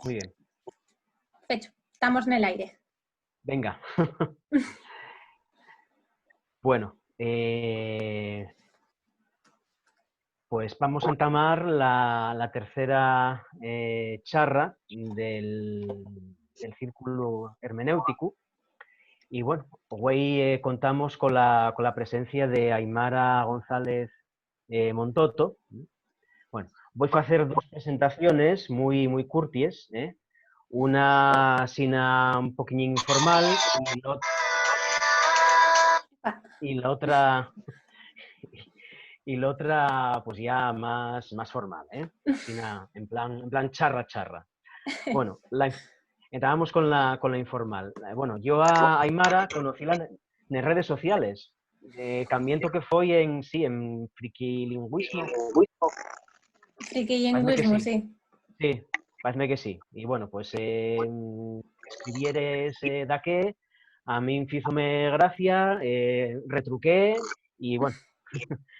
Muy bien. Fecho, estamos en el aire. Venga. Bueno, pues vamos a entamar la tercera charra del Círculo Hermenéutico. Y bueno, hoy contamos con la presencia de Aimara González Montoto. Bueno, voy a hacer dos presentaciones muy curties, una sina un poquillo informal y la otra pues ya más formal, sina, en plan charra. Bueno, entramos con la informal. Bueno, yo a Aimara conocí en redes sociales, cambiamiento que fue en frikilingüismo. Frikilingüismo, sí. Sí, parece que sí. Y bueno, pues escribieres da qué, a mí me hízome gracia, retruqué y bueno,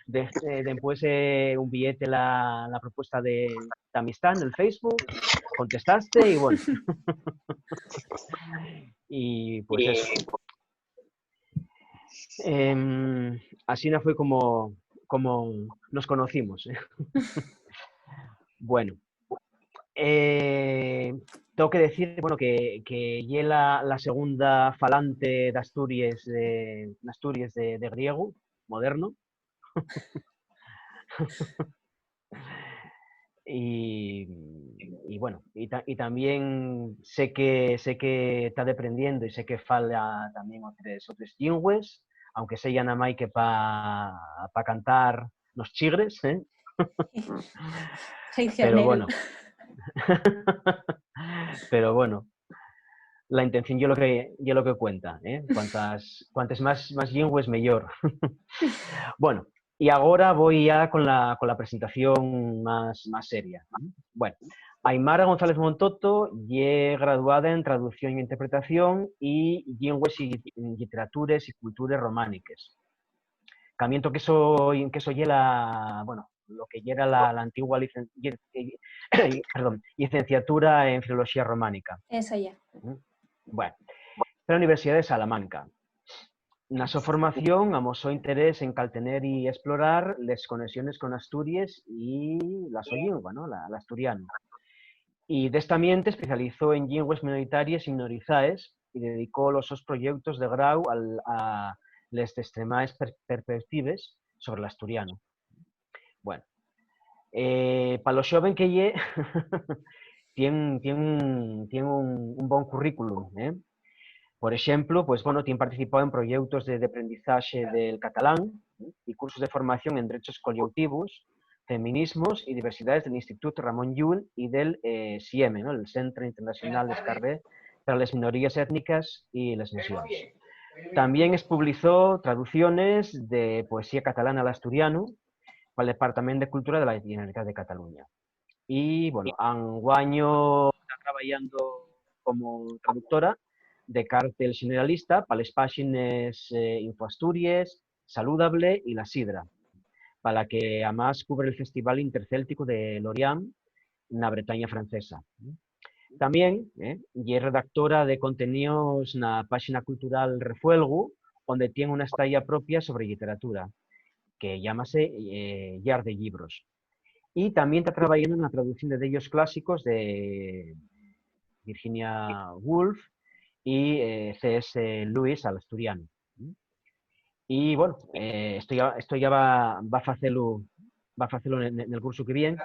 después un billete la propuesta de amistad en el Facebook, contestaste y bueno. Y pues eso. Así no fue como nos conocimos. Bueno. Tengo que decir, bueno, que lle la segunda falante de Asturias de griego moderno. y bueno, y también sé que está aprendiendo y sé que fala también otras lingües, aunque sea nada más que para cantar los chigres, pero bueno. Pero bueno, la intención yo lo que cuenta, cuantas más lingües mejor. Bueno, y ahora voy ya con la presentación más seria. Bueno, Aimara González Montoto es graduada en Traducción e Interpretación y Llengues y Literatures y Cultures Romániques. Camiento que soy bueno, lo que era la antigua licenciatura en Filología Románica. Eso ya. Bueno, la Universidad de Salamanca. Na su formación amosó interés en caltener y explorar las conexiones con Asturias y la su lengua, ¿no? la asturiano. Y de esta ambiente especializó en lengües minoritarias y minorizaes y dedicó los sus proyectos de grau a las extremaes perspectivas sobre el asturiano. Bueno, para los jóvenes que lle, tiene un buen currículum, Por ejemplo, pues bueno, tiene participado en proyectos de aprendizaje del catalán y cursos de formación en derechos colectivos, feminismos y diversidades del Instituto Ramon Llull y del CIEME, ¿no? El Centro Internacional d'Escarrer para las Minorías Étnicas y las Naciones. También publicó traducciones de poesía catalana al asturiano para el Departamento de Cultura de la Generalitat de Cataluña. Y bueno, anguaño está trabajando como traductora de cartel generalista para las páginas Infoasturias, Saludable y La Sidra, para la que además cubre el Festival Intercéltico de Lorient en la Bretaña francesa. También es redactora de contenidos en la página cultural Refuelgo, donde tiene una estalla propia sobre literatura, que llámase Yar de Libros. Y también está trabajando en la traducción de ellos clásicos de Virginia Woolf y C.S. Lewis al asturiano. Y bueno, esto ya va a hacerlo en el curso que viene.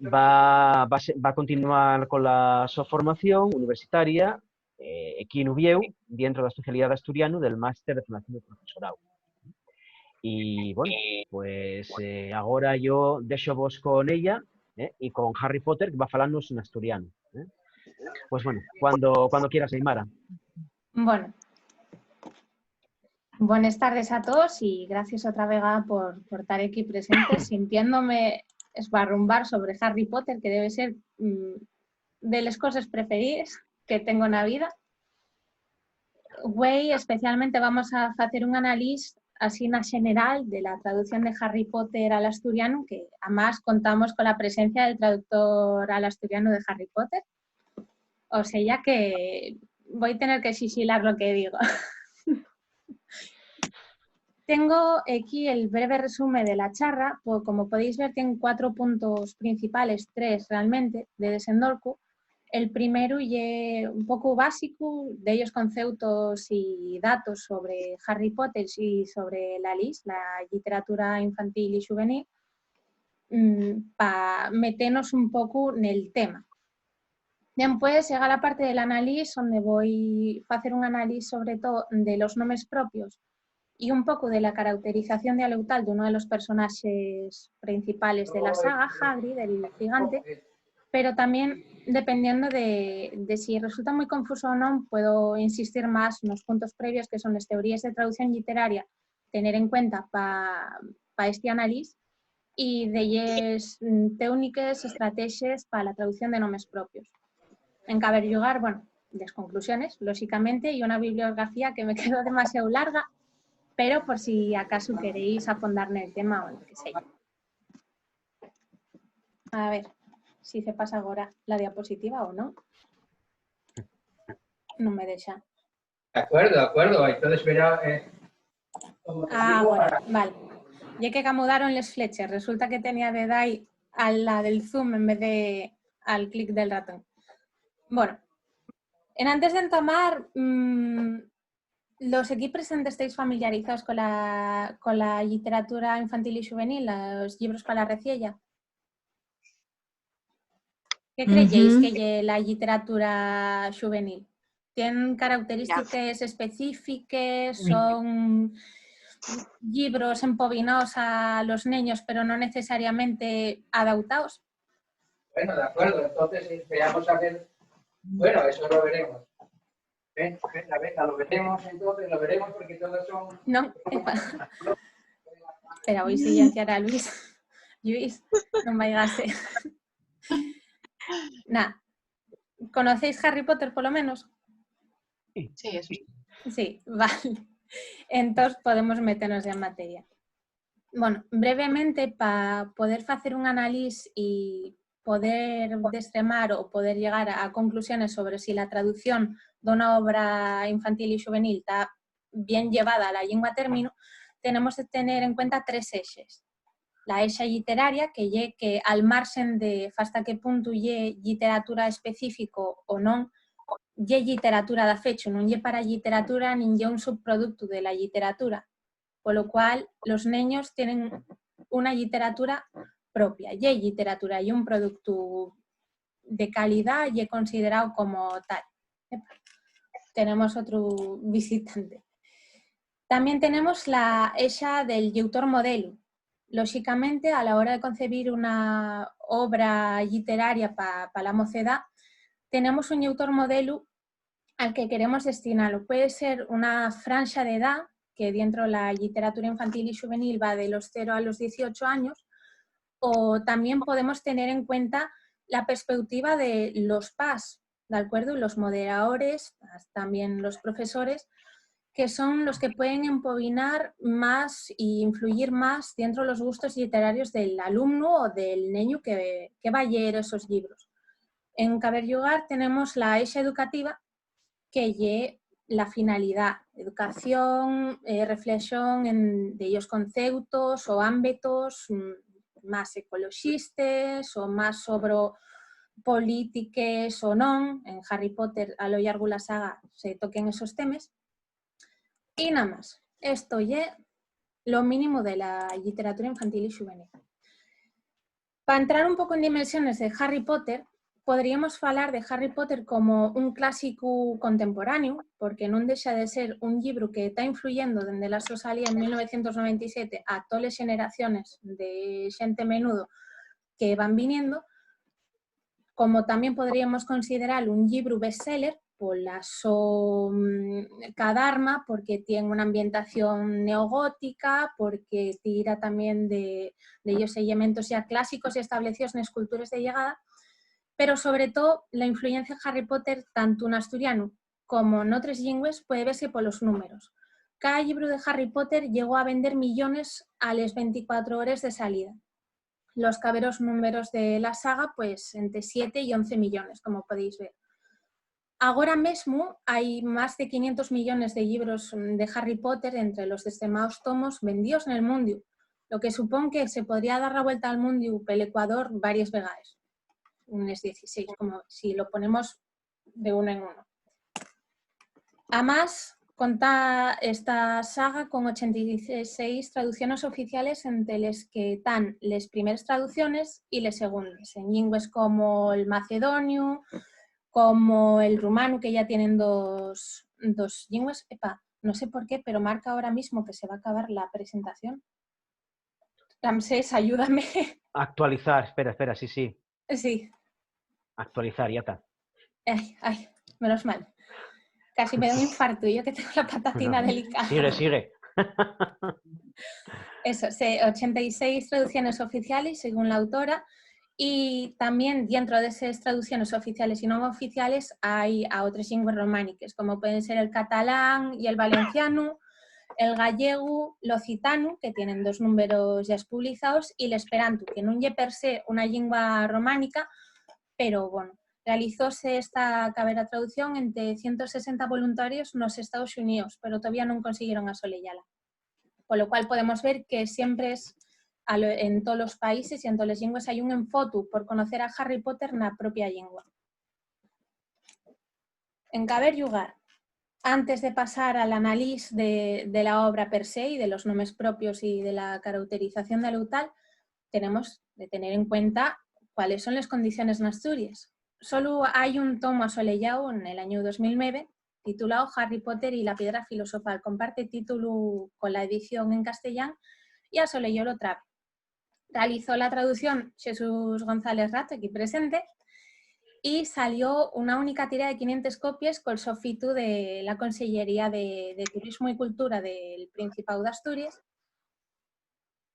Va a continuar con su formación universitaria aquí en Uvieu, dentro de la especialidad de asturiano del máster de formación de profesorado. Y bueno, pues ahora yo dejo vos con ella y con Harry Potter, que va a hablarnos en asturiano. Pues bueno, cuando quieras, Aimara. Bueno, buenas tardes a todos y gracias otra vez por estar aquí presentes, sintiéndome esbarrumbar sobre Harry Potter, que debe ser de las cosas preferidas que tengo en la vida. Hoy especialmente vamos a hacer un análisis así en general de la traducción de Harry Potter al asturiano, que además contamos con la presencia del traductor al asturiano de Harry Potter, O sea, ya que voy a tener que sisilar lo que digo. Tengo aquí el breve resumen de la charla. Pues, como podéis ver, tiene 4 puntos principales, 3 realmente, de desendolco. El primero es un poco básico, de ellos conceptos y datos sobre Harry Potter y sobre la LIS, la literatura infantil y juvenil, para meternos un poco en el tema. Después llega la parte del análisis, donde voy a hacer un análisis sobre todo de los nombres propios y un poco de la caracterización dialectal de uno de los personajes principales de la saga, Hagrid, el gigante, pero también, dependiendo de si resulta muy confuso o no, puedo insistir más en los puntos previos, que son las teorías de traducción literaria, tener en cuenta para este análisis, y de ellas técnicas, estrategias para la traducción de nombres propios. En cada lugar, bueno, las conclusiones, lógicamente, y una bibliografía que me quedó demasiado larga, pero por si acaso queréis afondar en el tema o lo que sea. A ver si se pasa ahora la diapositiva o no. No me deja. De acuerdo. Entonces verá... Ahora, vale. Ya que camudaron las flechas, resulta que tenía de dar a la del zoom en vez de al clic del ratón. Bueno, antes de entomar, los aquí presentes estáis familiarizados con la literatura infantil y juvenil, los libros para la reciella. ¿Qué creéis que es la literatura juvenil? ¿Tienen características específicas? ¿Son libros empobinados a los niños, pero no necesariamente adaptados? Bueno, de acuerdo. Entonces esperamos a ver... Bueno, eso lo veremos. Venga, lo veremos entonces, lo veremos porque todos son... No, espera, voy a silenciar a Luis. Luis, no me digas. Nada. ¿Conocéis Harry Potter por lo menos? Sí, eso sí. Sí, vale. Entonces podemos meternos en materia. Bueno, brevemente, para poder hacer un análisis y poder destremar o poder llegar a conclusiones sobre si la traducción de una obra infantil y juvenil está bien llevada a la lengua término, tenemos que tener en cuenta 3 ejes. La exa literaria, que al margen de hasta qué punto lle literatura específico o non, lle literatura de fecho, non lle para literatura nin lle un subproducto de la literatura, por lo cual los niños tienen una literatura propia, lle literatura y un producto de calidad y considerado como tal. Tenemos otro visitante. También tenemos la exa del autor modelo. Lógicamente, a la hora de concebir una obra literaria para la mocedad, tenemos un autor modelo al que queremos destinarlo. Puede ser una franja de edad, que dentro de la literatura infantil y juvenil va de los 0 a los 18 años, o también podemos tener en cuenta la perspectiva de los PAS, ¿de acuerdo? Los moderadores, también los profesores, que son los que pueden empobinar más e influir más dentro de los gustos literarios del alumno o del niño que va a leer esos libros. En cada lugar tenemos la exa educativa, que es la finalidad, educación, reflexión de ellos conceptos o ámbitos más ecologistas o más sobre políticas o non. En Harry Potter, a lo largo de la saga, se toquen esos temas. Y nada más. Esto es lo mínimo de la literatura infantil y juvenil. Para entrar un poco en dimensiones de Harry Potter, podríamos hablar de Harry Potter como un clásico contemporáneo, porque non deixa de ser un libro que está influyendo desde la súa salida en 1997 a todas las generaciones de xente menudo que van viniendo, como tamén podríamos considerar un libro bestseller pola cadarma, porque tiene una ambientación neogótica, porque tira tamén de ellos elementos ya clásicos y establecidos en esculturas de llegada, pero sobre todo la influencia de Harry Potter tanto en asturiano como en otras lenguas puede verse por los números. Cada libro de Harry Potter llegó a vender millones a las 24 horas de salida. Los caberos números de la saga, pues entre 7 y 11 millones, como podéis ver. Agora mesmo hai máis de 500 millones de libros de Harry Potter entre los destemados tomos vendidos en el mundo, lo que supón que se podría dar la vuelta al mundo pel Ecuador varias vegaes, unes 16, como si lo ponemos de uno en uno. Además, conta esta saga con 86 traducciones oficiales entre les que están les primeras traducciones y les segundas, en lingües como el macedonio, como el rumano, que ya tienen dos lingües. Epa, no sé por qué, pero marca ahora mismo que se va a acabar la presentación. Ramsés, ayúdame. Actualizar, espera, sí. Sí. Actualizar, ya está. Ay, menos mal. Casi me da un infarto, yo que tengo la patatina delicada. Sigue. Eso, 86 traducciones oficiales, según la autora, y también dentro de esas traducciones oficiales y no oficiales hay a otras lenguas románicas, como pueden ser el catalán y el valenciano, el gallego, l'occitano, que tienen 2 números ya publicados, y el esperanto, que no es per se una lengua románica, pero bueno, realizóse esta cabera traducción entre 160 voluntarios en los Estados Unidos, pero todavía no consiguieron asolellala. Por lo cual podemos ver que siempre es en todos los países y en todas las lenguas hay un enfotu por conocer a Harry Potter en la propia lengua. En caber lugar, antes de pasar al análisis de la obra per se y de los nombres propios y de la caracterización del autor, tenemos de tener en cuenta cuáles son las condiciones en Asturias. Solo hay un tomo asolellado en el año 2009 titulado Harry Potter y la piedra filosofal. Comparte título con la edición en castellano y asolelló otra vez. Realizó la traducción Jesús González Rato, aquí presente, y salió una única tira de 500 copias con el sofitu de la Consellería de Turismo y Cultura del Principado de Asturias.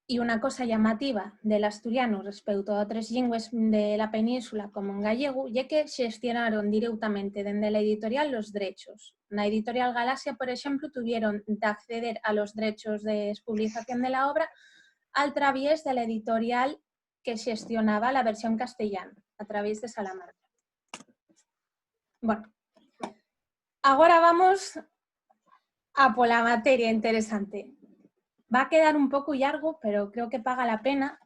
Y una cosa llamativa del asturiano respecto a otras lenguas de la península como en gallego, ya que gestionaron directamente desde la editorial los derechos. La editorial Galaxia, por ejemplo, tuvieron de acceder a los derechos de publicación de la obra a través de la editorial que gestionaba la versión castellana, a través de Salamanca. Bueno, ahora vamos a por la materia interesante. Va a quedar un poco largo, pero creo que paga la pena.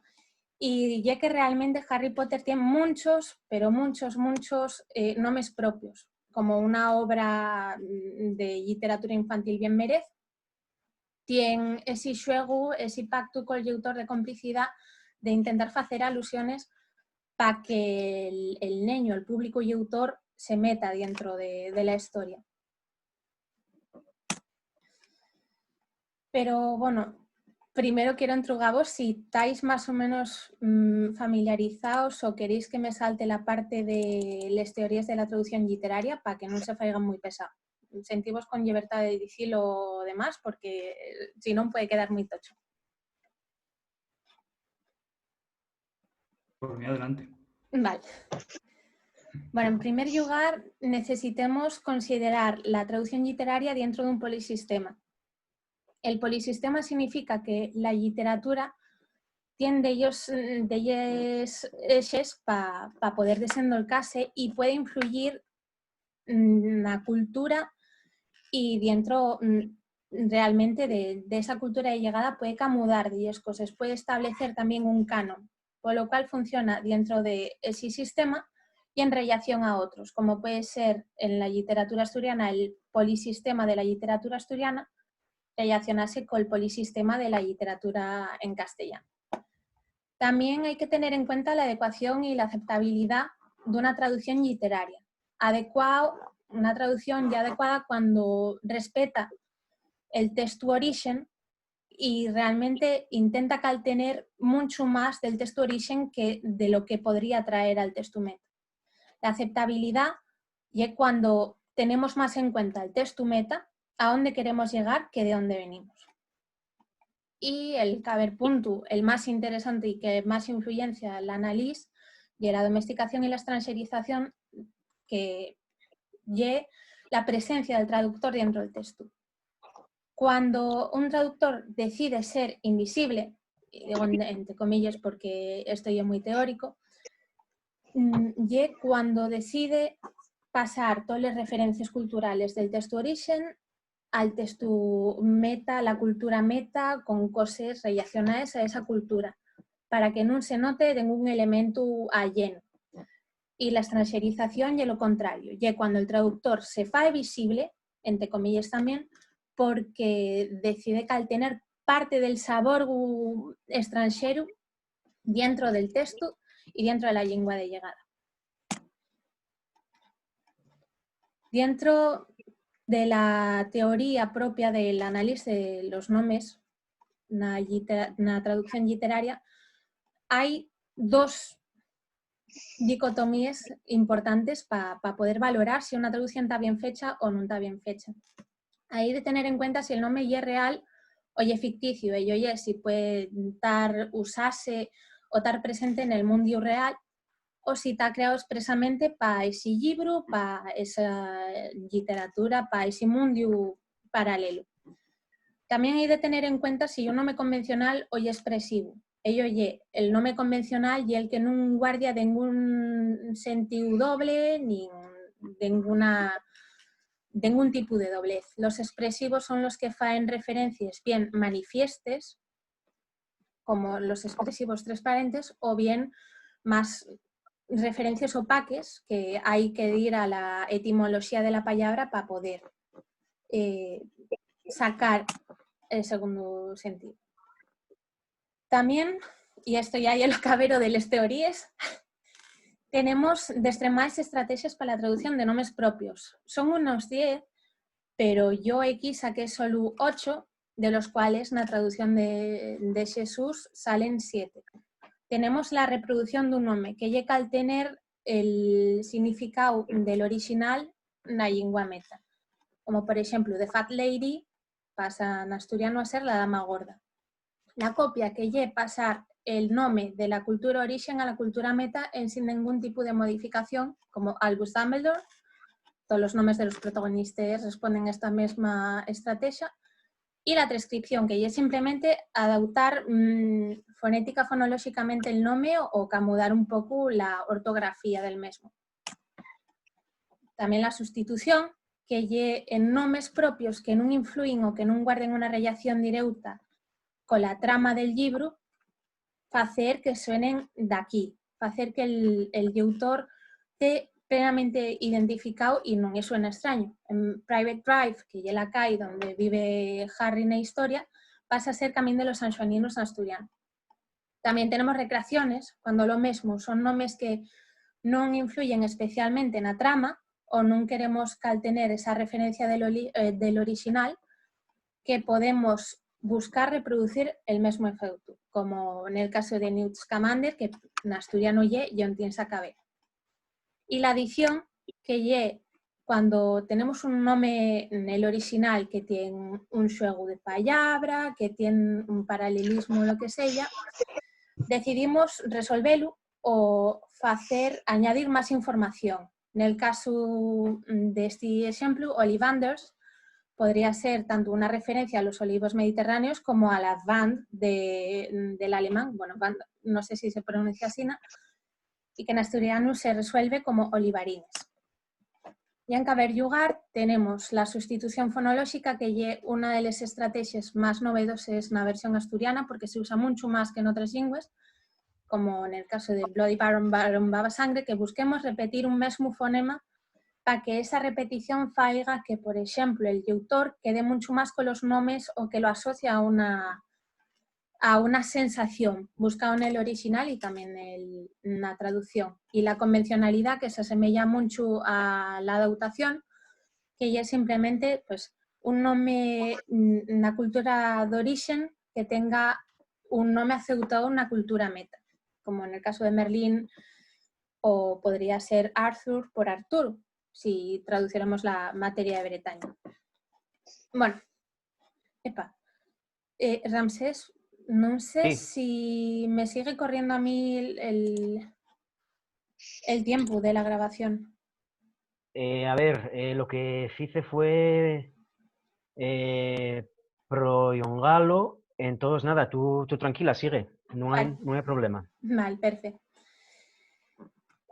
Y ya que realmente Harry Potter tiene muchos, pero muchos nombres propios, como una obra de literatura infantil bien merece. Tiene ese juego, ese pacto con el autor de complicidad de intentar hacer alusiones para que el niño, el público y autor se meta dentro de la historia. Pero bueno, primero quiero entregaros si estáis más o menos familiarizados o queréis que me salte la parte de las teorías de la traducción literaria para que no se faigan muy pesado. Sentimos con libertad de decir lo demás porque si no puede quedar muy tocho. Por mí, adelante. Vale. Bueno, en primer lugar, necesitamos considerar la traducción literaria dentro de un polisistema. El polisistema significa que la literatura tiene de ellos ejes para poder desenvolverse y puede influir en la cultura y dentro realmente de esa cultura de llegada puede camudar de ellas cosas, puede establecer también un canon, por lo cual funciona dentro de ese sistema y en relación a otros, como puede ser en la literatura asturiana el polisistema de la literatura asturiana, relacionarse con el polisistema de la literatura en castellano. También hay que tener en cuenta la adecuación y la aceptabilidad de una traducción literaria. Una traducción ya adecuada cuando respeta el texto origen y realmente intenta tener mucho más del texto origen que de lo que podría traer al texto meta. La aceptabilidad es cuando tenemos más en cuenta el texto meta, a dónde queremos llegar que de dónde venimos. Y el punto, el más interesante y que más influencia el análisis y la domesticación y la extranjerización, que es la presencia del traductor dentro del texto. Cuando un traductor decide ser invisible, y digo entre comillas porque esto ya es muy teórico, y cuando decide pasar todas las referencias culturales del texto origen al texto meta, la cultura meta, con cosas relacionadas a esa cultura, para que no se note ningún elemento alleno. Y la extranjerización y lo contrario, y cuando el traductor se fae visible, entre comillas también, porque decide que al tener parte del sabor extranjero dentro del texto y dentro de la lengua de llegada. Dentro de la teoría propia del análisis de los nombres, na traducción literaria, hay dos dicotomías importantes para poder valorar si una traducción está bien fecha o no está bien fecha. Hay de tener en cuenta si el nombre ya es real o ya es ficticio, y oye, si puede estar, usarse o estar presente en el mundo real, o si está creado expresamente para ese libro, para esa literatura, para ese mundo paralelo. También hay de tener en cuenta si un nombre convencional o ya expresivo. El nombre convencional y el que no guardia ningún sentido doble ni ningún tipo de doblez. Los expresivos son los que faen referencias bien manifiestes, como los expresivos transparentes, o bien más referencias opaques, que hay que ir a la etimología de la palabra para poder sacar el segundo sentido. También, y esto ya es el cabero de las teorías, tenemos de extremadas estrategias para la traducción de nombres propios. Son unos 10, pero yo aquí saqué solo 8, de los cuales en la traducción de Jesús salen 7. Tenemos la reproducción de un nombre, que llega al tener el significado del original en la lengua meta. Como por ejemplo, The Fat Lady pasa en asturiano a ser la dama gorda. La copia que llega pasar el nombre de la cultura origen a la cultura meta en sin ningún tipo de modificación, como Albus Dumbledore. Todos los nombres de los protagonistas responden a esta misma estrategia. Y la transcripción, que es simplemente adaptar fonética, fonológicamente el nombre o camudar un poco la ortografía del mismo. También la sustitución, que lle en nombres propios que no influyen o que no guarden una relación directa con la trama del libro, hacer que suenen de aquí, hacer que el autor esté plenamente identificado y no le suena extraño. En Private Drive, que ya la cae donde vive Harry en la historia, pasa a ser Camino de los Sanjuaninos asturiano. También tenemos recreaciones, cuando lo mismo son nombres que no influyen especialmente en la trama o no queremos tener esa referencia del original, que podemos buscar reproducir el mismo efecto, como en el caso de Newt Scamander, que en asturiano y John tiene esa cabeza. Y la adición, que cuando tenemos un nombre en el original que tiene un juego de palabra, que tiene un paralelismo, lo que sea, decidimos resolverlo o añadir más información. En el caso de este ejemplo, Ollivanders podría ser tanto una referencia a los olivos mediterráneos como a la Wand del alemán, bueno, Wand, no sé si se pronuncia así, ¿no? Y que en asturiano se resuelve como olivarines. Y en caber lugar tenemos la sustitución fonológica, que es una de las estrategias más novedosas en la versión asturiana, porque se usa mucho más que en otras lenguas, como en el caso de Bloody Baron, Baron Baba Sangre, que busquemos repetir un mismo fonema para que esa repetición faiga que, por ejemplo, el autor quede mucho más con los nombres o que lo asocia a una sensación buscado en el original y también en la traducción. Y la convencionalidad, que se asemeja mucho a la adaptación, que ya es simplemente pues, un nombre en la cultura de origen que tenga un nombre aceptado en una cultura meta, como en el caso de Merlín, o podría ser Arthur por Arturo, si traduciéramos la materia de Bretaña. Bueno, Ramsés, no sé si me sigue corriendo a mí el tiempo de la grabación. A ver, lo que hice fue prolongarlo, entonces nada, tú tranquila, sigue, no hay problema. Vale, perfecto.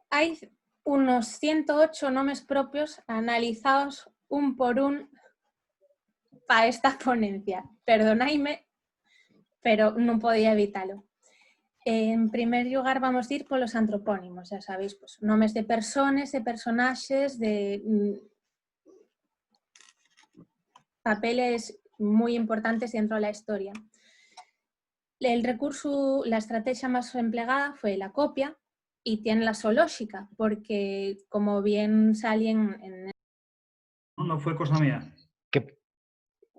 Hay unos 108 nombres propios analizados un por un para esta ponencia. Perdonadme, pero non podía evitalo. En primer lugar, vamos a ir polos antropónimos, xa sabéis, pues, nomes de personas, de personaxes, de papeles muy importantes dentro de la historia. El recurso, la estrategia más empleada fue la copia y tiene la zoológica, porque como bien salían en... No fue cosa mía. Que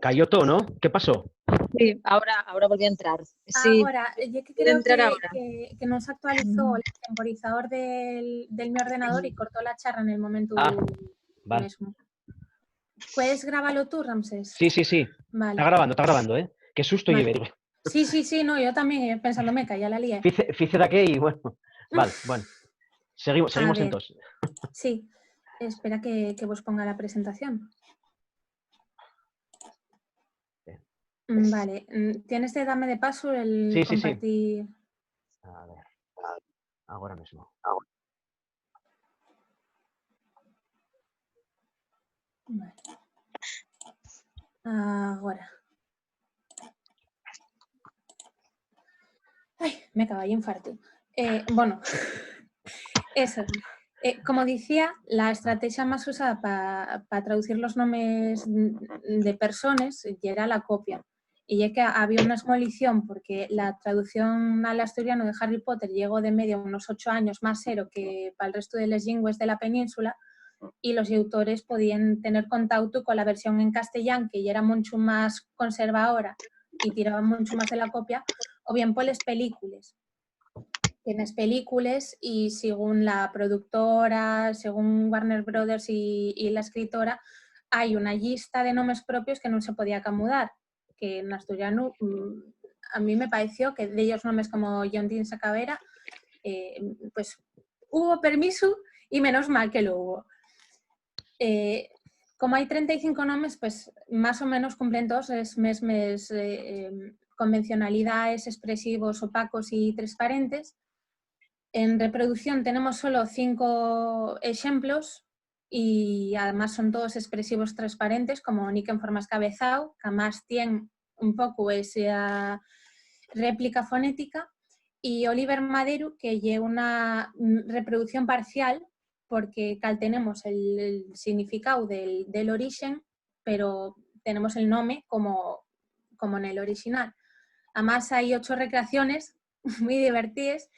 cayó todo, ¿no? ¿Qué pasó? Sí, ahora volví a entrar. Sí, Ahora, yo que pude creo entrar ahora. que no se actualizó el temporizador del mi ordenador y cortó la charla en el momento Vale. mismo. ¿Puedes grabarlo tú, Ramsés? Sí, sí, sí. Vale. Está grabando, ¿eh? Qué susto Vale. llevé. Sí, no, yo también pensando, me calla la lié. Fice de aquí y bueno. Vale, bueno. Seguimos ver. entonces. Sí, espera que vos ponga la presentación. Vale, tienes que darme de paso el Sí. compartir. A ver, ahora mismo. Vale. Ahora. Ay, me acaba de infarto. Bueno, eso. Como decía, la estrategia más usada para traducir los nombres de personas era la copia. Y ya que había una esmolición porque la traducción al asturiano de Harry Potter llegó de media unos 8 años más cero que para el resto de las lenguas de la península, y los autores podían tener contacto con la versión en castellano, que ya era mucho más conservadora y tiraba mucho más de la copia, o bien por las películas. Tienes películas y según la productora, según Warner Brothers y la escritora, hay una lista de nombres propios que no se podía camudar, que en asturiano a mí me pareció que de ellos nombres como John Dean Sacavera, pues hubo permiso y menos mal que lo hubo. Como hay 35 nombres, pues más o menos cumplen todos las mismas convencionalidades, expresivos, opacos y transparentes. En reproducción tenemos solo 5 ejemplos y además son todos expresivos transparentes, como Nick en formas cabezao, que además tiene un poco esa réplica fonética, y Oliver Madero, que lleva una reproducción parcial, porque tenemos el significado del origen, pero tenemos el nombre como en el original. Además hay 8 recreaciones muy divertidas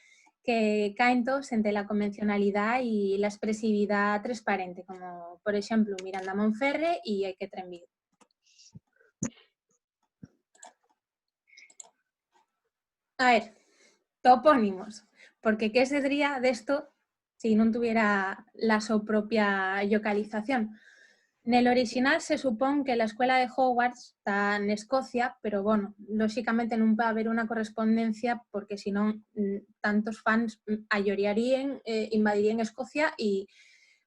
que caen todos entre la convencionalidad y la expresividad transparente, como por ejemplo Miranda Monferre y Eike Trenvido. A ver, topónimos, porque ¿qué sería de esto si no tuviera la su propia localización? En el original se supone que la escuela de Hogwarts está en Escocia, pero bueno, lógicamente no va a haber una correspondencia porque si no, tantos fans ayorarían, invadirían Escocia y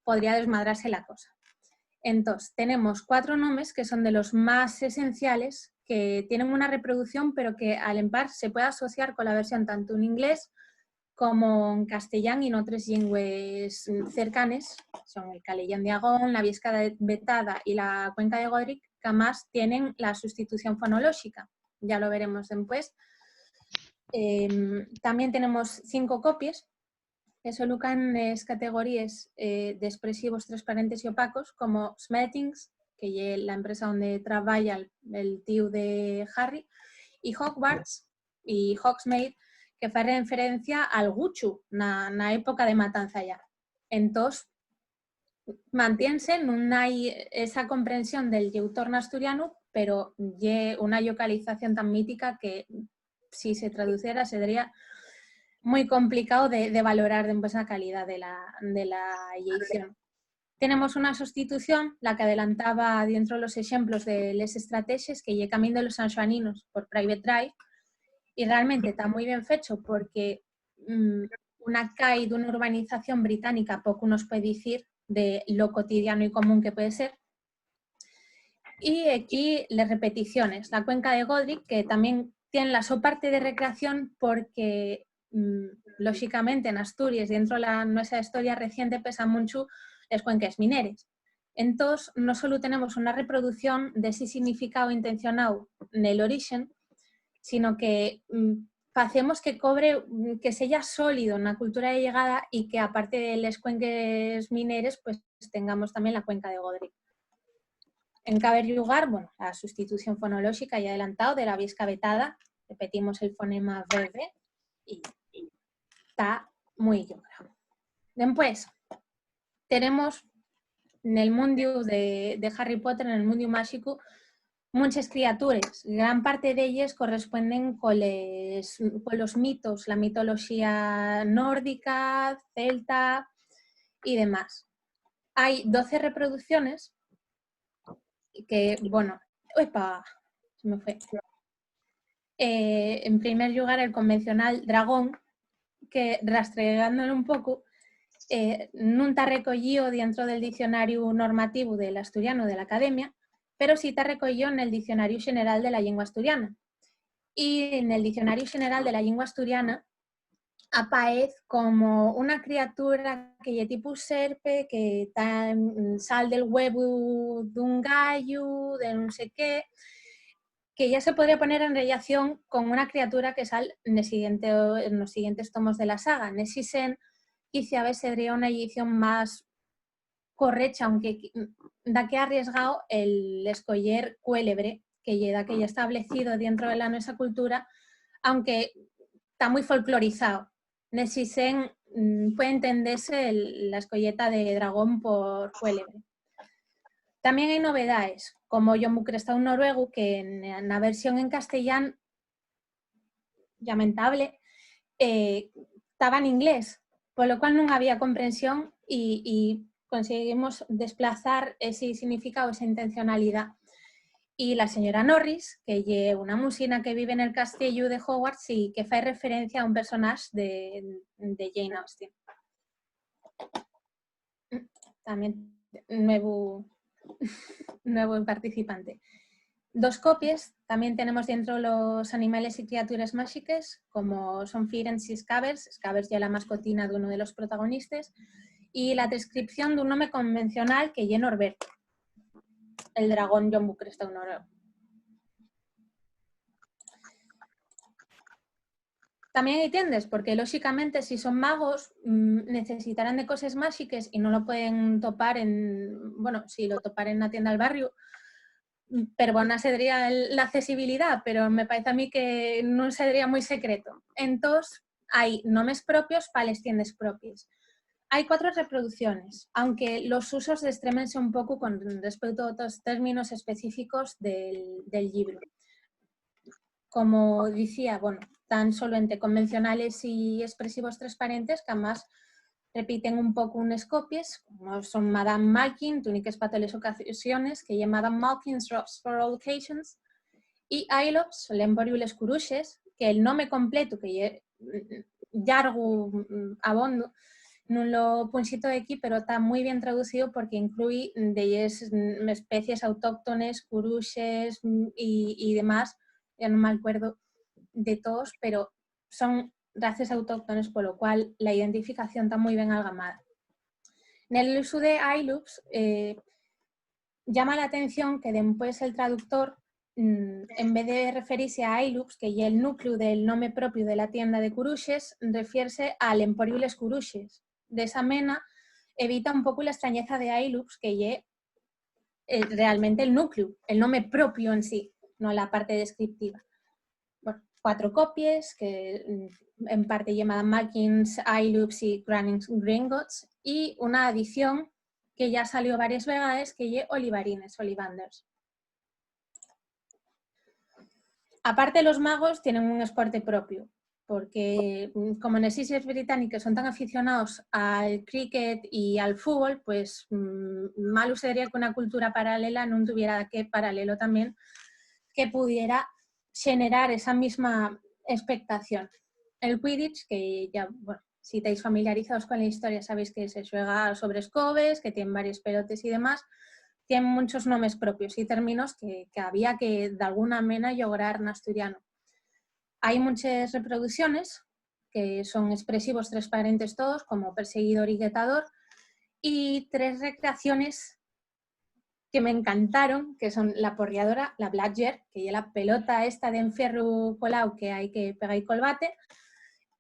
podría desmadrarse la cosa. Entonces, tenemos 4 nombres que son de los más esenciales, que tienen una reproducción, pero que al empar se puede asociar con la versión tanto en inglés como en castellano y en otras lenguas cercanas, son el Calellán de Agón, la Viesca Vetada y la Cuenca de Godric, que además tienen la sustitución fonológica. Ya lo veremos después. También tenemos 5 copias, que se colocan en las categorías de expresivos transparentes y opacos, como Smeltings, que es la empresa donde trabaja el tío de Harry, y Hogwarts y Hogsmeade, que fa referencia al Guchu na época de matanza ya. Entonces, mantiense, non hai esa comprensión del autor asturiano, pero lle una localización tan mítica que si se traduciera sería muy complicado de valorar después la calidad de la edición. Tenemos una sustitución, la que adelantaba dentro de los ejemplos de las estrategias, que lle Camino de los sanxoaninos por Private Drive, y realmente está muy bien hecho porque una CAI de una urbanización británica poco nos puede decir de lo cotidiano y común que puede ser. Y aquí las repeticiones, la Cuenca de Godric, que también tiene la su parte de recreación porque lógicamente en Asturias, dentro de la nuestra historia reciente, pesan mucho las cuencas mineras. Entonces, no solo tenemos una reproducción de ese significado intencionado en el origen, sino que hacemos que cobre, que sea sólido en la cultura de llegada y que aparte de las cuencas mineras, pues tengamos también la cuenca de Godri. En primer lugar, bueno, la sustitución fonológica ya adelantado de la biesca vetada, repetimos el fonema VV y está muy logrado. Después, tenemos en el mundo de Harry Potter, en el mundo mágico, muchas criaturas. Gran parte de ellas corresponden con los mitos, la mitología nórdica, celta y demás. Hay 12 reproducciones que, bueno, ¡epa! Se me fue. En primer lugar, el convencional dragón, que rastreándolo un poco, no está recogido dentro del diccionario normativo del asturiano de la Academia, pero sí está recogido en el Diccionario General de la Lengua Asturiana. Y en el Diccionario General de la Lengua Asturiana aparece como una criatura que es tipo serpe, que sale del huevo de un gallo, de no sé qué, que ya se podría poner en relación con una criatura que sale en los siguientes tomos de la saga. En ese sen, quizá a veces sería una edición más correcta, aunque da que ha arriesgado el escoger cuélebre, que ya establecido dentro de la nuestra cultura, aunque está muy folclorizado. En ese sen puede entenderse la escolleta de dragón por cuélebre. También hay novedades, como Yo Crestado noruego, que en la versión en castellano, lamentable, estaba en inglés, por lo cual no había comprensión y conseguimos desplazar ese significado, esa intencionalidad. Y la señora Norris, que es una musina que vive en el castillo de Hogwarts y que hace referencia a un personaje de Jane Austen. También nuevo participante. 2 copias, también tenemos dentro los animales y criaturas mágicas, como son Firens y Scabbers. Scabbers ya la mascotina de uno de los protagonistas, y la descripción de un nombre convencional que es Norberto, el dragón John Crestado noruego. También hay tiendas, porque lógicamente si son magos necesitarán de cosas mágicas y no lo pueden topar si lo topar en una tienda del barrio, perdona, sería la accesibilidad, pero me parece a mí que no sería muy secreto. Entonces, hay nombres propios para las tiendas propias. Hay 4 reproducciones, aunque los usos extremense un poco con respecto a otros términos específicos del libro. Como decía, tan solo entre convencionales y expresivos transparentes, que además repiten un poco unas copias, como son Madame Malkin, túnicas para tales ocasiones, que es Madame Malkin's Robes for All Occasions, y Ailops, l'Emporiu les Curuxes, que el nombre completo, que es largo, abondo, no lo punsito de aquí, pero está muy bien traducido porque incluye de especies autóctones, curuxes y demás, ya no me acuerdo de todos, pero son razas autóctones, por lo cual la identificación está muy bien algamada. En el uso de Ailups llama la atención que después el traductor, en vez de referirse a Ailups, que es el núcleo del nombre propio de la tienda de curuxes, refiere al Emporiu les Curuxes. De esa manera evita un poco la extrañeza de Ailups, que es realmente el núcleo, el nombre propio en sí, no la parte descriptiva. 4 copias, que en parte llamada Malkin's, Ailups y Gringotts, y una edición que ya salió varias veces, que es Olivarines, Ollivanders. Aparte, los magos tienen un esporte propio, porque como en las Islas Británicas son tan aficionados al cricket y al fútbol, pues malo sería que una cultura paralela no tuviera que paralelo también que pudiera generar esa misma expectación. El Quidditch, que ya, si estáis familiarizados con la historia, sabéis que se juega sobre escobes, que tienen varios pelotes y demás, tienen muchos nombres propios y términos que había que de alguna manera lograr en asturiano. Hay muchas reproducciones que son expresivos transparentes todos, como perseguidor y guetador, y 3 recreaciones que me encantaron, que son la porriadora, la Bladger, que es la pelota esta de enferro colado que hay que pegar y colbate,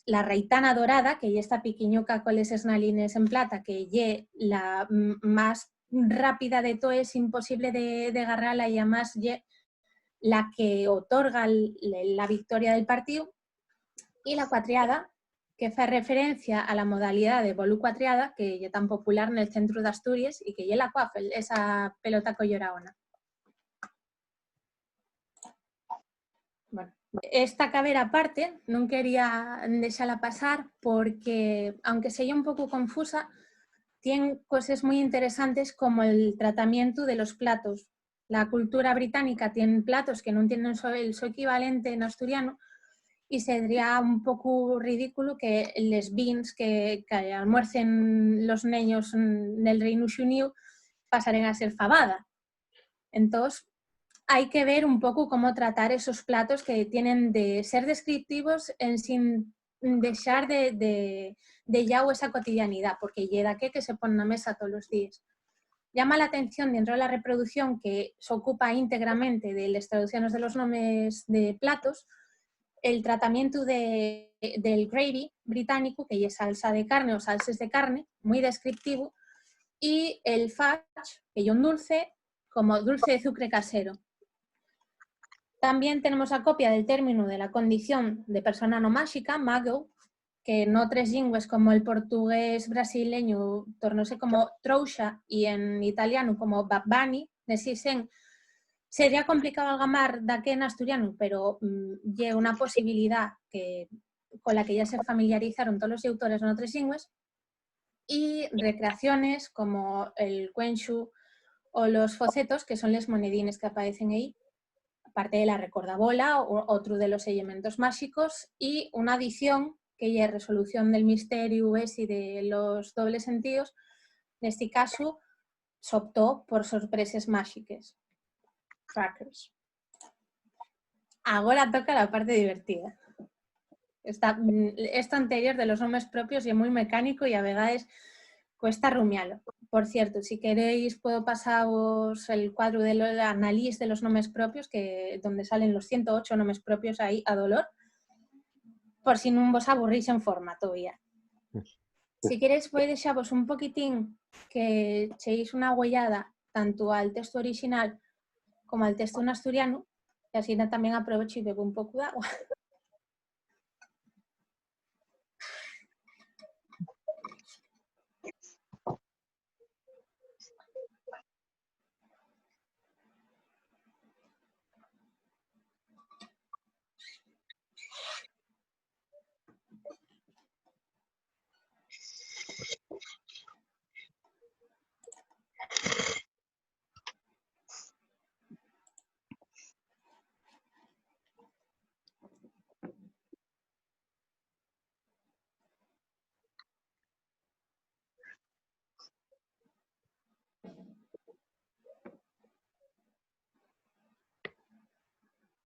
la reitana dorada, que es esta piquiñuca con les esnalines en plata, que es la más rápida de todo, es imposible de agarrarla y además la que otorga la victoria del partido, y la cuatriada, que hace referencia a la modalidad de bolu cuatriada, que es tan popular en el centro de Asturias y que es la cuafel, esa pelota colloraona. Bueno, esta cabera aparte no quería dejarla pasar porque, aunque sea un poco confusa, tiene cosas muy interesantes como el tratamiento de los platos. La cultura británica tiene platos que no tienen su equivalente en asturiano y sería un poco ridículo que les beans que almuercen los niños del Reino Unido pasaran a ser fabada. Entonces, hay que ver un poco cómo tratar esos platos que tienen de ser descriptivos sin dejar de ya esa cotidianidad, porque llega que se pone en la mesa todos los días. Llama la atención dentro de la reproducción que se ocupa íntegramente de las traducciones de los nombres de platos, el tratamiento del gravy británico, que es salsa de carne o salsas de carne, muy descriptivo, y el fudge, que es un dulce, como dulce de azúcar casero. También tenemos la copia del término de la condición de persona no mágica, muggle, que en otras lenguas como el portugués brasileño tornóse como trouxa y en italiano como babbani, decisen, sería complicado algamar de aquí en asturiano, pero es una posibilidad con la que ya se familiarizaron todos los autores en otras lenguas, y recreaciones como el cuenxu o los focetos, que son los monedines que aparecen ahí, aparte de la recordabola, otro de los elementos mágicos, y una adición que es resolución del misterio y de los dobles sentidos. En este caso, se optó por sorpresas mágicas. Crackers. Ahora toca la parte divertida. Esto anterior de los nombres propios es muy mecánico y a veces cuesta rumiarlo. Por cierto, si queréis puedo pasaros el cuadro del análisis de los nombres propios, donde salen los 108 nombres propios ahí a dolor, por si no vos aburrís en forma todavía. Si queréis voy a dejaros un poquitín que echéis una huellada tanto al texto original como al texto en asturiano, y así también aprovecho y bebo un poco de agua.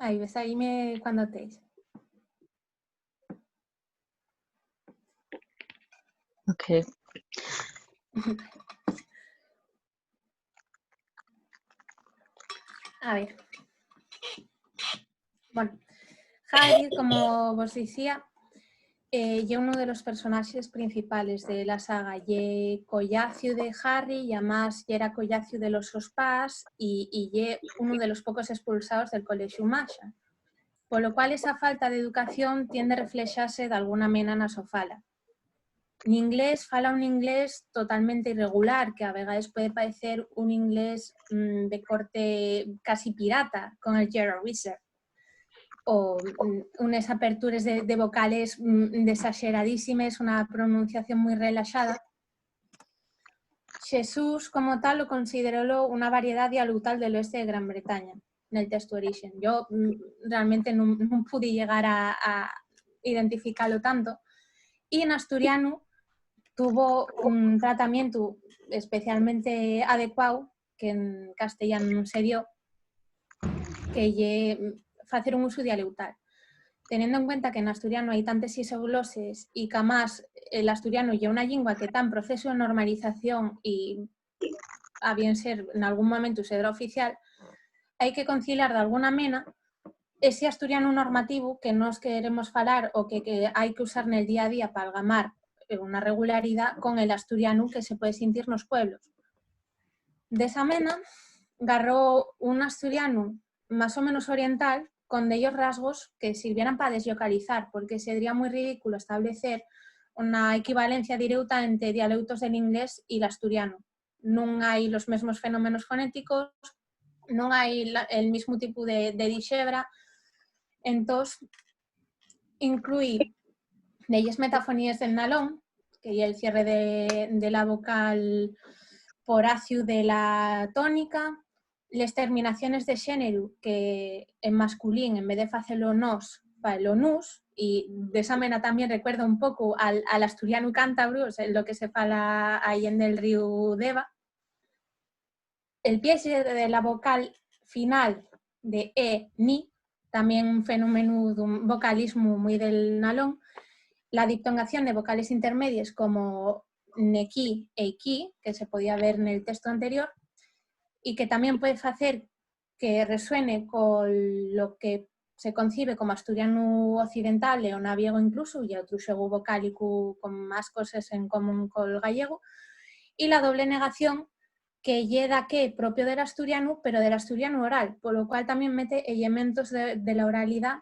Ahí ves, ahí cuando estéis. Ok. A ver. Bueno, Hagrid, como vos decía, es uno de los personajes principales de la saga. Y collacio de Harry, y además era collacio de los sospás y uno de los pocos expulsados del colegio Masha. Por lo cual esa falta de educación tiende a reflejarse de alguna mena na so fala. En inglés fala un inglés totalmente irregular, que a veces puede parecer un inglés de corte casi pirata, con el Gerald Wizard, o unas aperturas de vocales desaxeradísimas, una pronunciación muy relajada. Jesús, como tal, lo consideró una variedad dialectal del oeste de Gran Bretaña, en el texto origen. Yo realmente no pude llegar a identificarlo tanto. Y en asturiano tuvo un tratamiento especialmente adecuado, que en castellano no se dio, que es hacer un uso dialectal. teniendo en cuenta que en asturiano hay tantes isogloses y que además el asturiano ya una lengua que está en proceso de normalización y a bien ser en algún momento será oficial, hay que conciliar de alguna mena ese asturiano normativo que nos queremos falar o que hay que usar en el día a día para algamar una regularidad con el asturiano que se puede sentir en los pueblos. De esa mena, agarró un asturiano más o menos oriental con de ellos rasgos que sirvieran para deslocalizar, porque sería muy ridículo establecer una equivalencia directa entre dialectos del inglés y el asturiano. No hay los mismos fenómenos fonéticos, no hay el mismo tipo de dixebra. Entonces, incluí de ellas metafonías del nalón, que es el cierre de la vocal por ácido de la tónica, les terminaciones de xénero que en masculín, en vez de facelo nos, fa lo nus, y de esa mena también recuerda un pouco al asturiano cántabro, o sea, lo que se fala ahí en el río Deva. El pie de la vocal final de e, ni, también un fenómeno de un vocalismo muy del nalón. La diptongación de vocales intermedias como nequi e iqui, que se podía ver en el texto anterior, y que también puede hacer que resuene con lo que se concibe como asturiano occidental o naviego incluso, y otro juego vocálico con más cosas en común con el gallego, y la doble negación que llega que propio del asturiano, pero del asturiano oral, por lo cual también mete elementos de la oralidad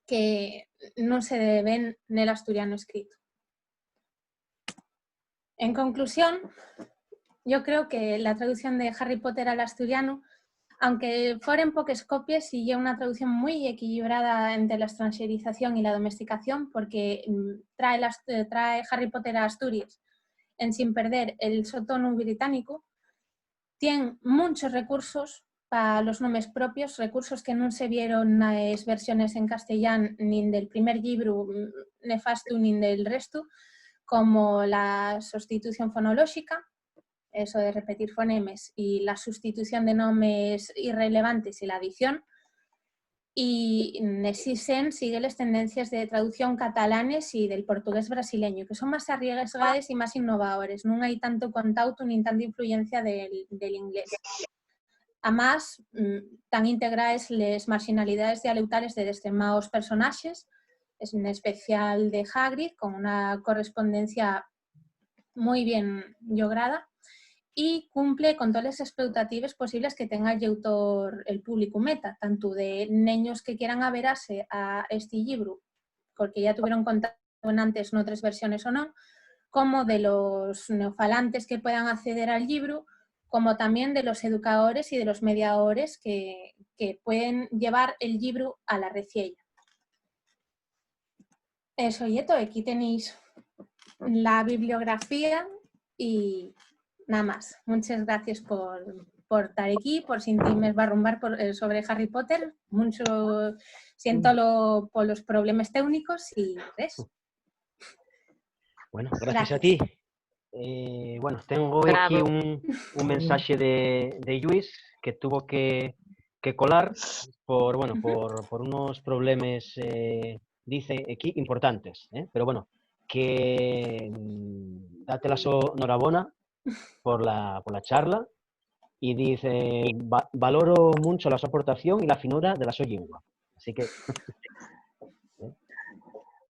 que no se ven en el asturiano escrito. En conclusión, yo creo que la traducción de Harry Potter al asturiano, aunque fueran pocas copias, sí es una traducción muy equilibrada entre la extranjerización y la domesticación, porque trae Harry Potter a Asturias sin perder el sotono británico. Tiene muchos recursos para los nombres propios, recursos que no se vieron en las versiones en castellano ni del primer libro nefasto ni del resto, como la sustitución fonológica, eso de repetir fonemes, y la sustitución de nombres irrelevantes y la adición. Y existen sigue las tendencias de traducción catalanes y del portugués brasileño, que son más arriesgadas y más innovadores. No hay tanto contacto ni tanta influencia del inglés. Además, tan integradas las marginalidades dialectales de extremados personajes, es en especial de Hagrid, con una correspondencia muy bien lograda, y cumple con todas las expectativas posibles que tenga el público meta, tanto de niños que quieran averarse a este libro, porque ya tuvieron contacto antes en otras versiones o no, como de los neofalantes que puedan acceder al libro, como también de los educadores y de los mediadores que pueden llevar el libro a la reciella. Eso y todo, aquí tenéis la bibliografía y nada más. Muchas gracias por estar aquí, por sentirme barrumbar sobre Harry Potter. Mucho siento por los problemas técnicos y eso. Bueno, gracias a ti. Bueno, tengo aquí un mensaje de Luis que tuvo que colar por unos problemas, dice aquí, importantes. Pero bueno, que date la enhorabuena por la charla y dice, valoro mucho la su aportación y la finura de la su lengua. Así que,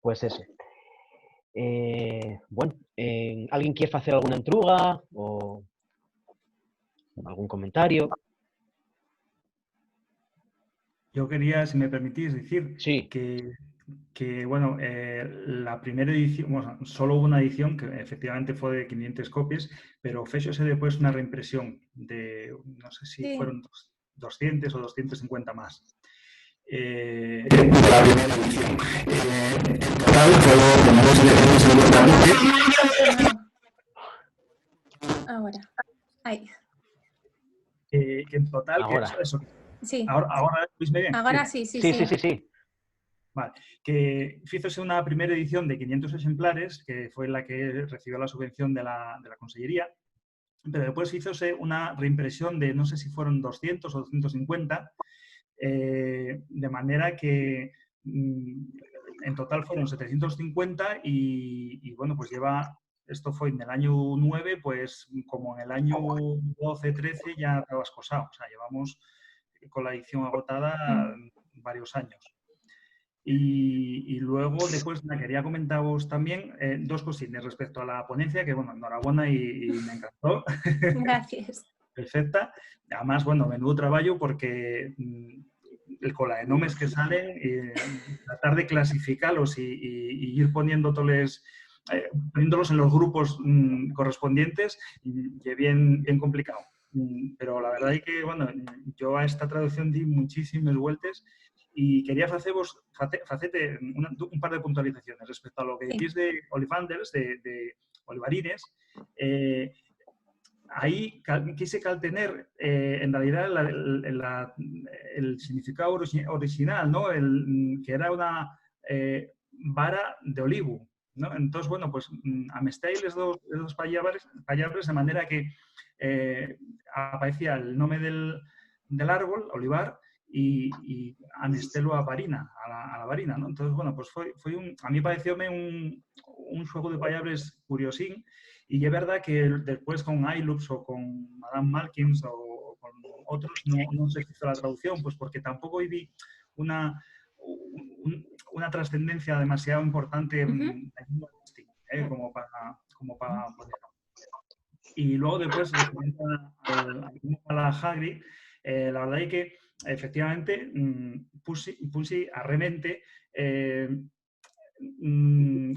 pues eso. Bueno, ¿alguien quiere hacer alguna entruga o algún comentario? Yo quería, si me permitís, decir Sí. que bueno, la primera edición, bueno, solo hubo una edición que efectivamente fue de 500 copias, pero fechose después una reimpresión de, no sé si fueron 200 o 250 más. La primera edición. Ahora. Ahí. Que en total, ahora. Eso, sí. Ahora bien. Ahora sí. Vale, que fíjose una primera edición de 500 ejemplares, que fue la que recibió la subvención de la Consellería, pero después hízose una reimpresión de, no sé si fueron 200 o 250, de manera que en total fueron 750 y bueno, pues esto fue en el año 9, pues como en el año 12, 13 ya te has cosado. O sea, llevamos con la edición agotada varios años. Y luego, después, me quería comentaros también dos cosines respecto a la ponencia, que bueno, enhorabuena y me encantó. Gracias. Perfecta. Además, bueno, menudo trabajo porque con las nomes que salen, tratar de clasificarlos y ir poniéndolos en los grupos correspondientes, y bien, bien complicado. Pero la verdad es que, bueno, yo a esta traducción di muchísimas vueltas y quería facete un par de puntualizaciones respecto a lo que decís de Olivanders, de Olivarines. Ahí quise tener en realidad el significado original, ¿no? Que era una vara de olivo, ¿no? Entonces, bueno, pues amesté las dos palabras de manera que aparecía el nombre del árbol, olivar, y amestélo a varina, a la varina, ¿no? Entonces, bueno, pues a mí parecióme un juego de palabras curiosín. Y es verdad que después con iLoops o con Madame Malkins o con otros no se hizo la traducción, pues porque tampoco vi una trascendencia demasiado importante como para ponerlo. Y luego después, referente a la Hagrid, la verdad es que efectivamente puse a remente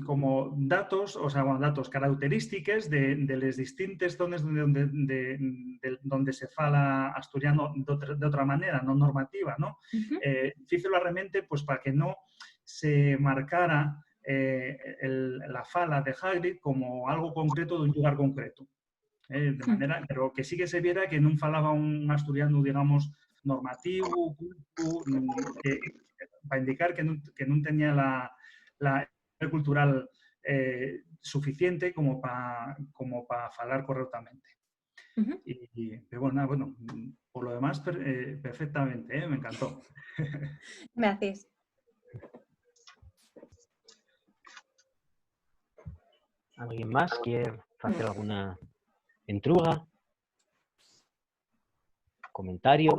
como datos, o sea, bueno, datos, características de las distintas zonas donde se fala asturiano de otra manera, no normativa, ¿no? Fíjelo realmente, pues, para que no se marcara la fala de Hagrid como algo concreto de un lugar concreto. De manera, pero que sí que se viera que no falaba un asturiano, digamos, normativo, para indicar que no tenía la cultural suficiente como para falar correctamente. Pero bueno, por lo demás, perfectamente, me encantó. Gracias. ¿Alguien más quiere hacer alguna entruga? ¿Comentarios?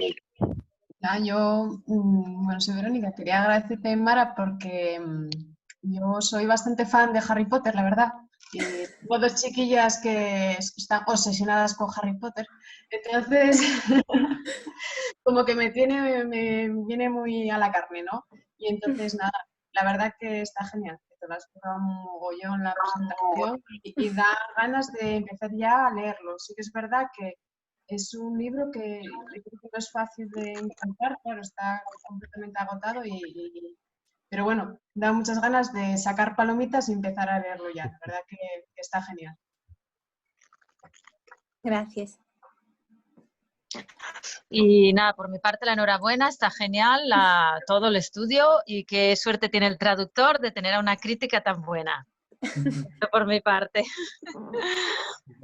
Yo, bueno, soy Verónica, quería agradecerte, Mara, porque yo soy bastante fan de Harry Potter, la verdad. Y tengo dos chiquillas que están obsesionadas con Harry Potter. Entonces, como que me viene muy a la carne, ¿no? Y entonces, nada, la verdad que está genial, que te lo has currado un mogollón la presentación y da ganas de empezar ya a leerlo. Sí que es verdad que es un libro que yo creo que no es fácil de encontrar, claro, está completamente agotado, pero bueno, da muchas ganas de sacar palomitas y empezar a leerlo ya. La verdad que está genial. Gracias. Y nada, por mi parte, la enhorabuena, está genial todo el estudio y qué suerte tiene el traductor de tener a una crítica tan buena. Por mi parte.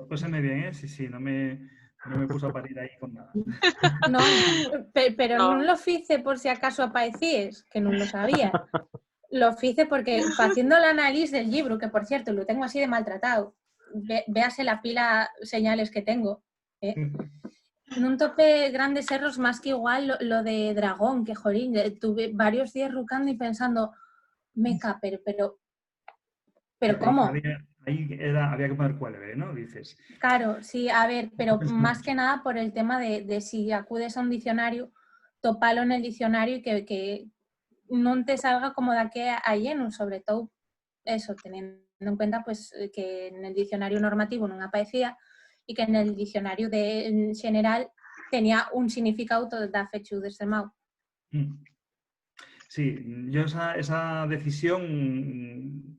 Pues se me bien, sí, no me puso a parir ahí con nada. No, pero no lo hice por si acaso aparecíes, que no lo sabía. Lo hice porque haciendo el análisis del libro, que por cierto lo tengo así de maltratado, véase la pila señales que tengo, no tope grandes errores más que igual lo de dragón, que jolín, tuve varios días rucando y pensando, meca, pero ¿cómo? Había que poner cuelgue, ¿no? Dices. Claro, sí, a ver, pero más que nada por el tema de si acudes a un diccionario, topalo en el diccionario y que no te salga como de aquí a lleno, sobre todo eso, teniendo en cuenta pues que en el diccionario normativo no aparecía y que en el diccionario en general tenía un significado de fechu destermado. Sí, yo esa decisión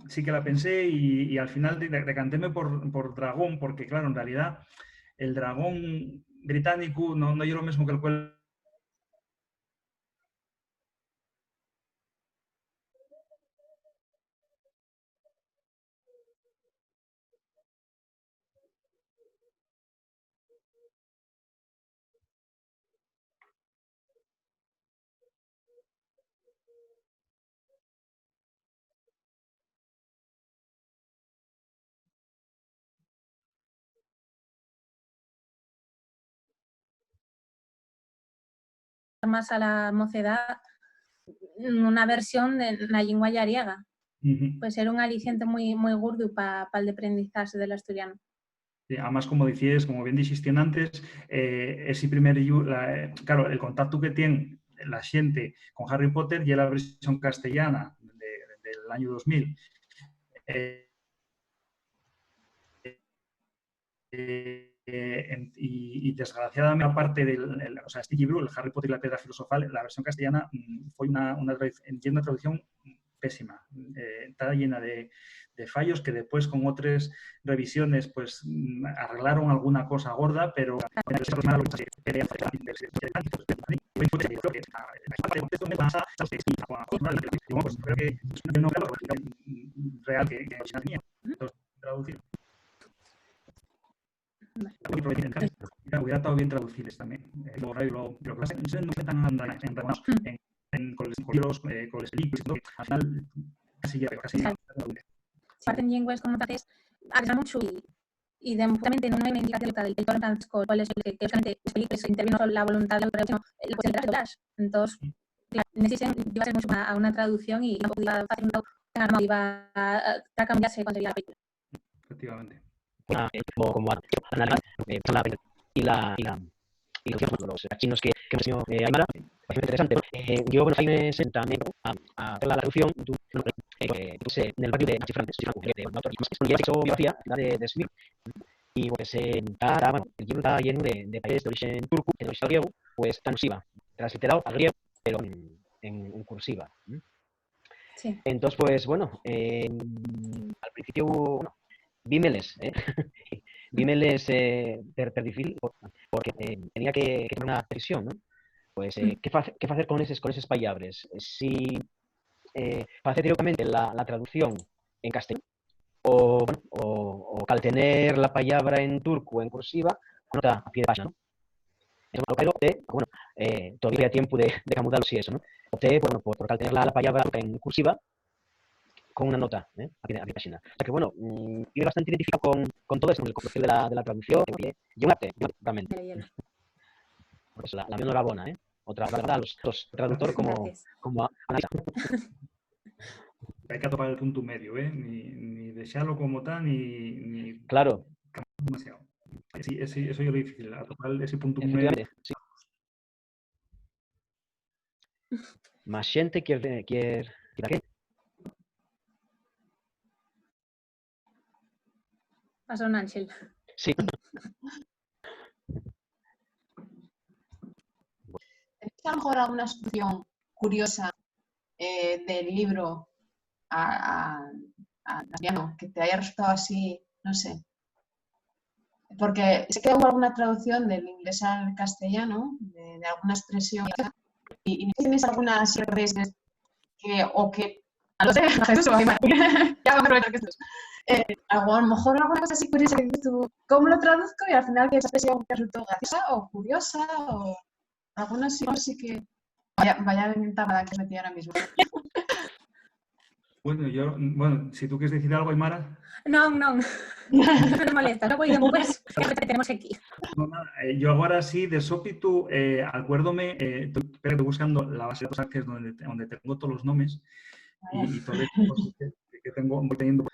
sí que la pensé y al final decantéme por dragón, porque claro, en realidad el dragón británico no es lo mismo que el cual más a la mocedad una versión de la lengua llariega. Puede ser un aliciente muy, muy gordo para el aprendizaje del asturiano. Sí, además, como decías, como bien dijiste antes, ese primer, claro, el contacto que tiene la gente con Harry Potter y la versión castellana del año 2000. Y desgraciadamente, aparte del Sticky Brew, el Harry Potter y la Piedra Filosofal, la versión castellana fue una traducción pésima. Está llena de fallos que después con otras revisiones pues arreglaron alguna cosa gorda, pero real que traducir. Hubiera estado bien traducibles también. Pero no están con los libros, con las películas, al final casi parten llenguas como tales, agrega mucho y justamente no hay una indicación del todo Francisco, cuál es el que justamente las películas intervino la voluntad del autor, sino el pues el doblaje. Entonces, claro, necesitan iba a ser mucho a una traducción y tampoco iba a hacer un iba a cambiarse cuando sería la película. Efectivamente. Como analizar y los chinos que me enseñó Aymara, es interesante. Yo, bueno, ahí me senté también a hacer la traducción en el barrio de Chifrantes, de un autor que hizo biografía, la de Smith, y pues el libro está lleno de países de origen turco, de origen griego, pues transiva, transliterado al griego, pero en cursiva. Sí. Entonces, pues bueno, al principio, bueno, vímeles, vímeles per difícil, porque tenía que tomar una decisión, ¿no? Pues, ¿qué hacer con esos pallabres? Si hacer directamente la traducción en castellano o al tener la palabra en turco en cursiva, nota a pie de página, ¿no? Eso me lo opté, bueno, todavía había tiempo de camudarlo si eso, ¿no? Opté por al tener la palabra en cursiva con una nota a pie de página. O sea que, bueno, estoy bastante identificado con todo esto, con el concepto de la traducción y un arte, realmente. Por eso, la enhorabuena, otra verdad, los traductores como analista. Hay que tomar el punto medio, ni dejarlo como tal, ni claro, demasiado. Sí, eso es lo difícil, a tomar ese punto efectivamente, medio. sí. Más gente quiere que Pasa un ángel. sí. ¿Tenéis a lo mejor alguna solución curiosa del libro a castellano que te haya resultado así, no sé? Porque sé que hubo alguna traducción del inglés al castellano, de alguna expresión, y ¿tienes algunas redes o que a lo mejor alguna cosa así curiosa que dices tú, ¿cómo lo traduzco? Y al final que esa expresión te resultó graciosa o curiosa o alguna sí que vaya a inventar para que os metí ahora mismo. Bueno, si tú quieres decir algo, Aymara. No me molesta, no voy después, que tenemos aquí. No, nada, yo ahora sí, de sópitu, acuérdome, estoy buscando la base de datos que es donde tengo todos los nombres y todo esto que tengo, voy teniendo.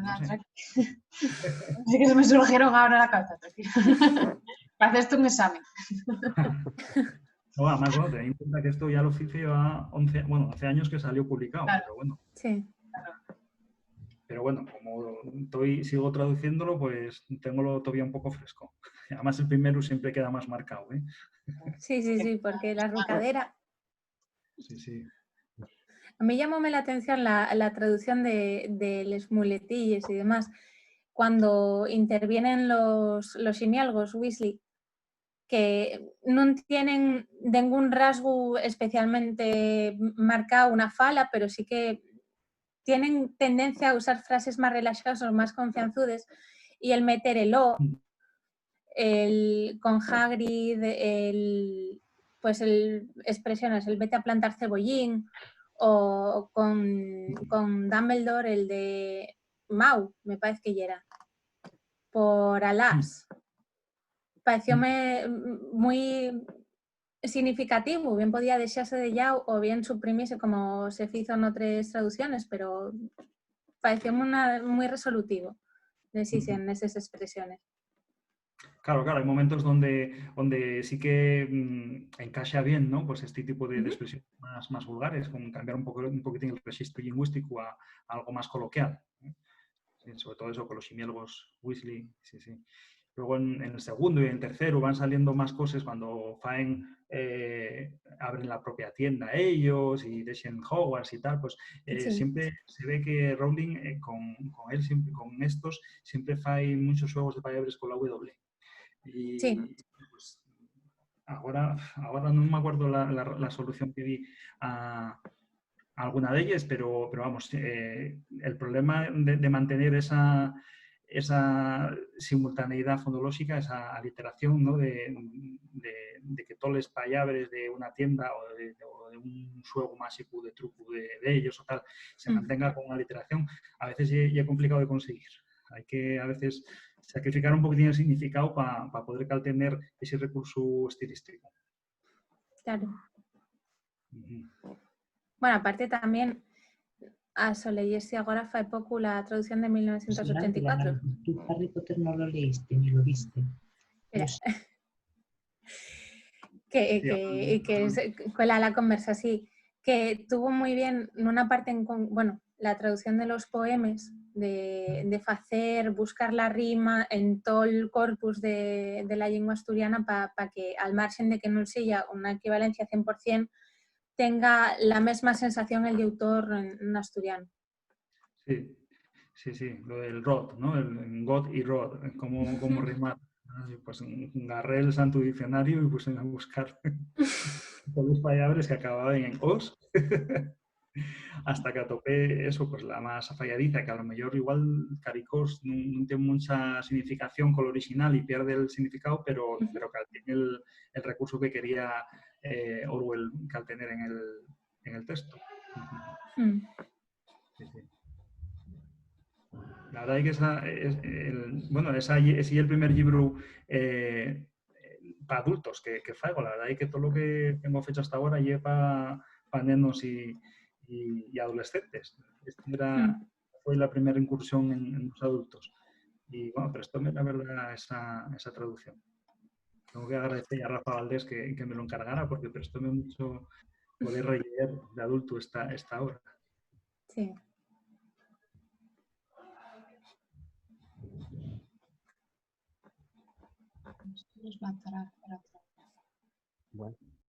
No sé. Sí que se me surgieron ahora la cabeza, tranquilo. Haces tú un examen. No, además, bueno, ten en cuenta que esto ya lo hice lleva 11, bueno, hace años que salió publicado, Claro. pero bueno. Sí. Pero bueno, como sigo traduciéndolo, pues tengo todavía un poco fresco. Además, el primero siempre queda más marcado, ¿eh? Sí, porque la rucadera... Sí. A mí llamóme la atención la traducción de les muletilles y demás. cuando intervienen los ximialgos Weasley, que non tienen ningún rasgo especialmente marcado, una fala, pero sí que tienen tendencia a usar frases más relajadas o más confianzudes, y el meter el o, con Hagrid, pues expresiones, el vete a plantar cebollín, o con Dumbledore el de Mau, me parece que ya era, por Alas. Parecióme muy significativo, bien podía desearse de ya o bien suprimirse como se hizo en otras traducciones, pero pareció muy resolutivo en esas expresiones. Claro, claro, hay momentos donde sí que encaja bien, ¿no? Pues este tipo de expresiones más vulgares, con cambiar un poquitín el registro lingüístico a algo más coloquial, ¿no? Sí, sobre todo eso con los ximielgos Weasley, sí, sí. Luego en el segundo y en el tercero van saliendo más cosas cuando Faen abren la propia tienda ellos y dejen Hogwarts y tal, pues Sí. siempre se ve que Rowling con estos siempre fae muchos juegos de palabras con la W. Y sí. pues ahora no me acuerdo la solución que di a alguna de ellas, pero vamos, el problema de mantener esa simultaneidad fonológica, esa aliteración, ¿no? de que todas las palabras de una tienda o de un juego mágico de truco de ellos o tal se mantenga con una aliteración, a veces ya es complicado de conseguir. Hay que a veces sacrificar un poquitín el significado para poder tener ese recurso estilístico. Claro. Bueno, aparte también a leerse ahora fue poco la traducción de 1984. Tú Harry Potter no lo leíste ni lo viste. Que cuela la conversa así, que tuvo muy bien en una parte, bueno, la traducción de los poemas, de hacer, buscar la rima en todo el corpus de la lengua asturiana para que, al margen de que no sea una equivalencia 100%, tenga la misma sensación el autor en asturiano. Sí, sí, sí, lo del rod, ¿no? El God y rod, como rimar. Pues agarré el santo diccionario y puse a buscar todos los palabras que acababan en os hasta que atopé eso, pues la más falladiza, que a lo mejor igual caricos no tiene mucha significación con lo original y pierde el significado, pero que tiene el recurso que quería Orwell que al tener en el texto. Sí, sí. La verdad es que es el primer libro para adultos que faigo. La verdad es que todo lo que tengo fecho hasta ahora lleva para nenos y adolescentes. Fue la primera incursión en los adultos. Y bueno, prestóme la verdad esa traducción. Tengo que agradecer a Rafa Valdés que me lo encargara porque prestóme mucho poder releer de adulto esta obra. Sí. Nos va a parar para Bueno.